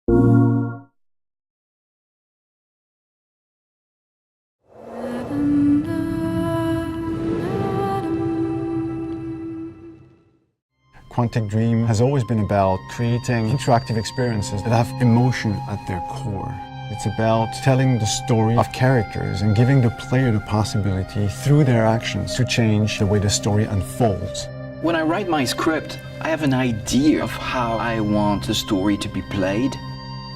Quantic Dream has always been about creating interactive experiences that have emotion at their core. It's about telling the story of characters and giving the player the possibility, through their actions, to change the way the story unfolds. When I write my script, I have an idea of how I want the story to be played.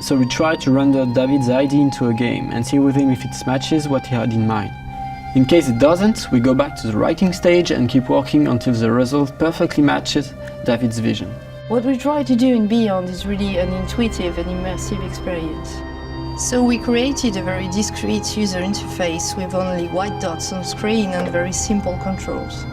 So we try to render David's idea into a game and see with him if it matches what he had in mind. In case it doesn't, we go back to the writing stage and keep working until the result perfectly matches David's vision. What we try to do in Beyond is really an intuitive and immersive experience. So we created a very discreet user interface with only white dots on screen and very simple controls.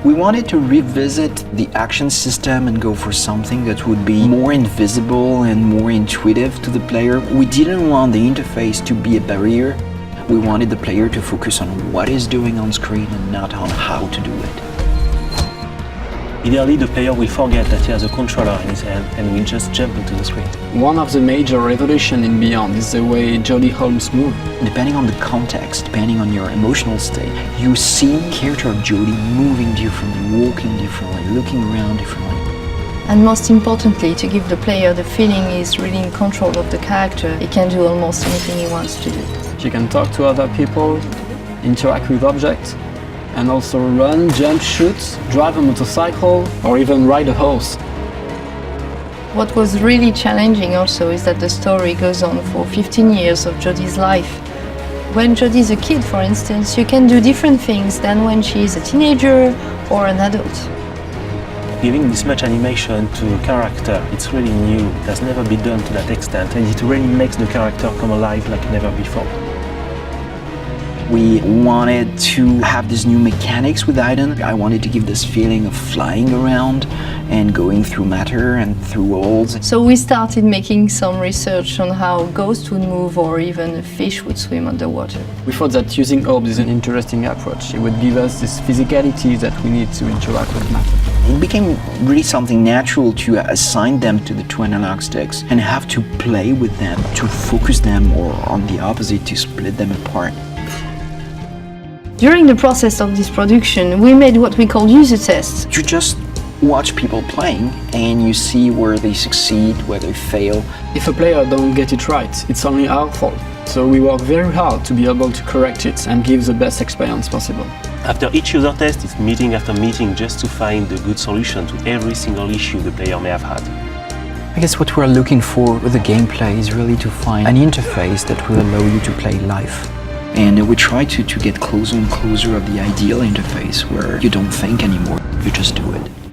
We wanted to revisit the action system and go for something that would be more invisible and more intuitive to the player. We didn't want the interface to be a barrier. We wanted the player to focus on what he's doing on screen and not on how to do it. Ideally, the player will forget that he has a controller in his hand and will just jump into the screen. One of the major revolutions in Beyond is the way Jodie Holmes moves. Depending on the context, depending on your emotional state, you see the character of Jodie moving differently, walking differently, looking around differently. And most importantly, to give the player the feeling he's really in control of the character, he can do almost anything he wants to do. She can talk to other people, interact with objects, and also run, jump, shoot, drive a motorcycle, or even ride a horse. What was really challenging also is that the story goes on for 15 years of Jodie's life. When Jodie's a kid, for instance, you can do different things than when she is a teenager or an adult. Giving this much animation to a character, it's really new. It has never been done to that extent, and it really makes the character come alive like never before. We wanted to have these new mechanics with Aiden. I wanted to give this feeling of flying around and going through matter and through worlds. So we started making some research on how ghosts would move or even a fish would swim underwater. We thought that using orbs is an interesting approach. It would give us this physicality that we need to interact with matter. It became really something natural to assign them to the two analog sticks and have to play with them, to focus them, or on the opposite, to split them apart. During the process of this production, we made what we call user tests. You just watch people playing and you see where they succeed, where they fail. If a player don't get it right, it's only our fault. So we work very hard to be able to correct it and give the best experience possible. After each user test, it's meeting after meeting just to find a good solution to every single issue the player may have had. I guess what we're looking for with the gameplay is really to find an interface that will allow you to play live. And we try to get closer and closer of the ideal interface where you don't think anymore, you just do it.